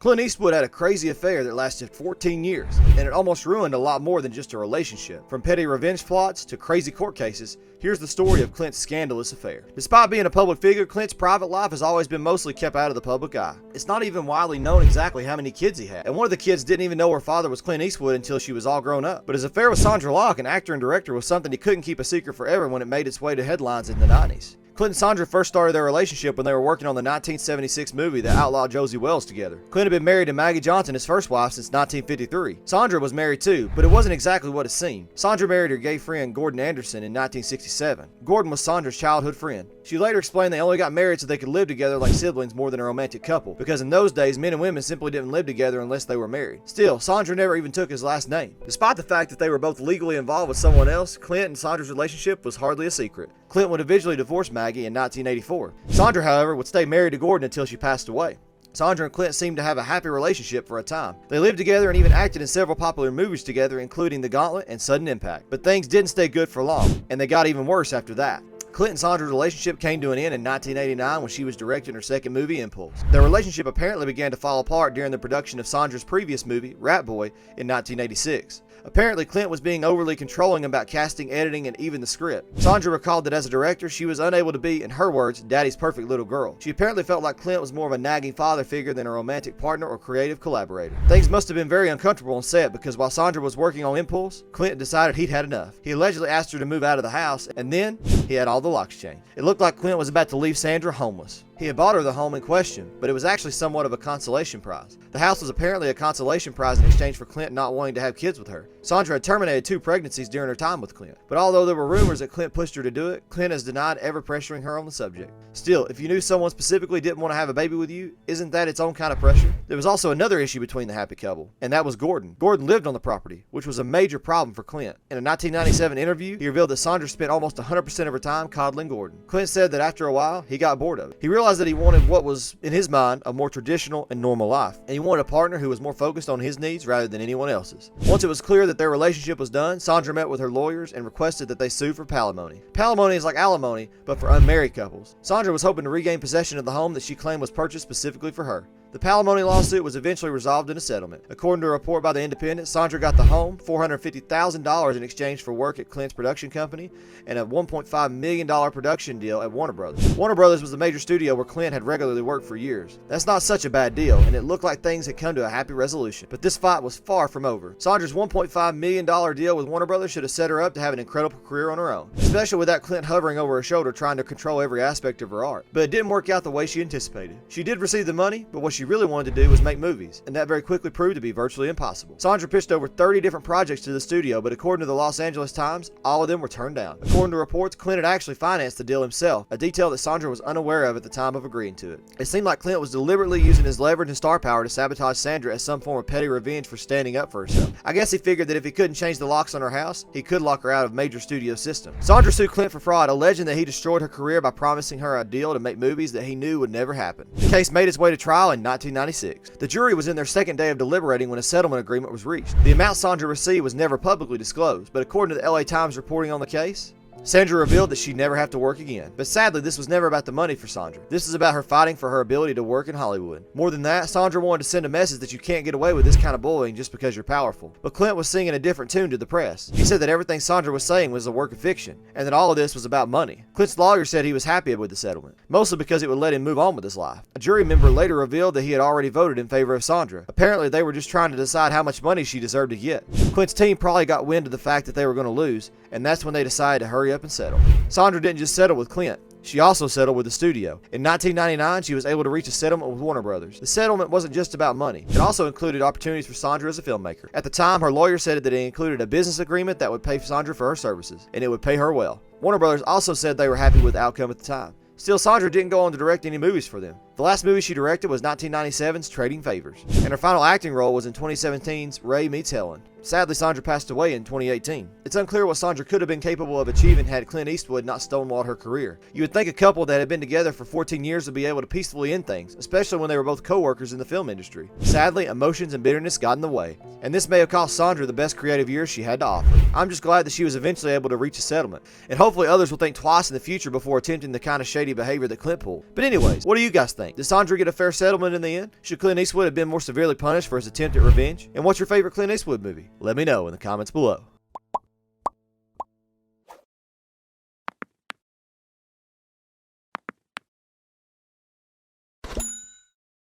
Clint Eastwood had a crazy affair that lasted 14 years, and it almost ruined a lot more than just a relationship. From petty revenge plots to crazy court cases, here's the story of Clint's scandalous affair. Despite being a public figure, Clint's private life has always been mostly kept out of the public eye. It's not even widely known exactly how many kids he had, and one of the kids didn't even know her father was Clint Eastwood until she was all grown up. But his affair with Sandra Locke, an actor and director, was something he couldn't keep a secret forever when it made its way to headlines in the 90s. Clint and Sandra first started their relationship when they were working on the 1976 movie that outlawed Josie Wells together. Clint had been married to Maggie Johnson, his first wife, since 1953. Sandra was married too, but it wasn't exactly what it seemed. Sandra married her gay friend Gordon Anderson in 1967. Gordon was Sandra's childhood friend. She later explained they only got married so they could live together like siblings more than a romantic couple, because in those days men and women simply didn't live together unless they were married. Still, Sandra never even took his last name. Despite the fact that they were both legally involved with someone else, Clint and Sandra's relationship was hardly a secret. Clint would eventually divorce Maggie in 1984. Sandra, however, would stay married to Gordon until she passed away. Sandra and Clint seemed to have a happy relationship for a time. They lived together and even acted in several popular movies together, including The Gauntlet and Sudden Impact. But things didn't stay good for long, and they got even worse after that. Clint and Sandra's relationship came to an end in 1989 when she was directing her second movie, Impulse. Their relationship apparently began to fall apart during the production of Sandra's previous movie, Rat Boy, in 1986. Apparently, Clint was being overly controlling about casting, editing, and even the script. Sandra recalled that as a director, she was unable to be, in her words, Daddy's perfect little girl. She apparently felt like Clint was more of a nagging father figure than a romantic partner or creative collaborator. Things must have been very uncomfortable on set because while Sandra was working on Impulse, Clint decided he'd had enough. He allegedly asked her to move out of the house, and then he had all the locks changed. It looked like Clint was about to leave Sandra homeless. He had bought her the home in question, but it was actually somewhat of a consolation prize. The house was apparently a consolation prize in exchange for Clint not wanting to have kids with her. Sandra had terminated 2 pregnancies during her time with Clint, but although there were rumors that Clint pushed her to do it, Clint has denied ever pressuring her on the subject. Still, if you knew someone specifically didn't want to have a baby with you, isn't that its own kind of pressure? There was also another issue between the happy couple, and that was Gordon. Gordon lived on the property, which was a major problem for Clint. In a 1997 interview, he revealed that Sandra spent almost 100% of her time coddling Gordon. Clint said that after a while, he got bored of it. He realized that he wanted what was, in his mind, a more traditional and normal life, and he wanted a partner who was more focused on his needs rather than anyone else's. Once it was clear that their relationship was done, Sandra met with her lawyers and requested that they sue for palimony. Palimony is like alimony, but for unmarried couples. Sandra was hoping to regain possession of the home that she claimed was purchased specifically for her. The palimony lawsuit was eventually resolved in a settlement. According to a report by The Independent, Sandra got the home, $450,000 in exchange for work at Clint's production company, and a $1.5 million production deal at Warner Brothers. Warner Brothers was the major studio where Clint had regularly worked for years. That's not such a bad deal, and it looked like things had come to a happy resolution. But this fight was far from over. Sandra's $1.5 million deal with Warner Brothers should have set her up to have an incredible career on her own, especially without Clint hovering over her shoulder trying to control every aspect of her art. But it didn't work out the way she anticipated. She did receive the money, but what she really wanted to do was make movies, and that very quickly proved to be virtually impossible. Sandra pitched over 30 different projects to the studio, but according to the Los Angeles Times, all of them were turned down. According to reports, Clint had actually financed the deal himself, a detail that Sandra was unaware of at the time of agreeing to it. It seemed like Clint was deliberately using his leverage and star power to sabotage Sandra as some form of petty revenge for standing up for herself. I guess he figured that if he couldn't change the locks on her house, he could lock her out of major studio systems. Sandra sued Clint for fraud, alleging that he destroyed her career by promising her a deal to make movies that he knew would never happen. The case made its way to trial in 1996. The jury was in their second day of deliberating when a settlement agreement was reached. The amount Sandra received was never publicly disclosed, but according to the LA Times reporting on the case, Sandra revealed that she'd never have to work again. But sadly, this was never about the money for Sandra. This is about her fighting for her ability to work in Hollywood. More than that, Sandra wanted to send a message that you can't get away with this kind of bullying just because you're powerful. But Clint was singing a different tune to the press. He said that everything Sandra was saying was a work of fiction, and that all of this was about money. Clint's lawyer said he was happy with the settlement, mostly because it would let him move on with his life. A jury member later revealed that he had already voted in favor of Sandra. Apparently, they were just trying to decide how much money she deserved to get. Clint's team probably got wind of the fact that they were going to lose, and that's when they decided to hurry up and settle. Sandra didn't just settle with Clint. She also settled with the studio. In 1999, she was able to reach a settlement with Warner Brothers. The settlement wasn't just about money. It also included opportunities for Sandra as a filmmaker. At the time, her lawyer said that it included a business agreement that would pay Sandra for her services, and it would pay her well. Warner Brothers also said they were happy with the outcome at the time. Still, Sandra didn't go on to direct any movies for them. The last movie she directed was 1997's Trading Favors, and her final acting role was in 2017's Ray Meets Helen. Sadly, Sandra passed away in 2018. It's unclear what Sandra could have been capable of achieving had Clint Eastwood not stonewalled her career. You would think a couple that had been together for 14 years would be able to peacefully end things, especially when they were both co-workers in the film industry. Sadly, emotions and bitterness got in the way, and this may have cost Sandra the best creative years she had to offer. I'm just glad that she was eventually able to reach a settlement, and hopefully others will think twice in the future before attempting the kind of shady behavior that Clint pulled. But anyways, what do you guys think? think? Does Sandra get a fair settlement in the end? Should Clint Eastwood have been more severely punished for his attempt at revenge? And what's your favorite Clint Eastwood movie? Let me know in the comments below.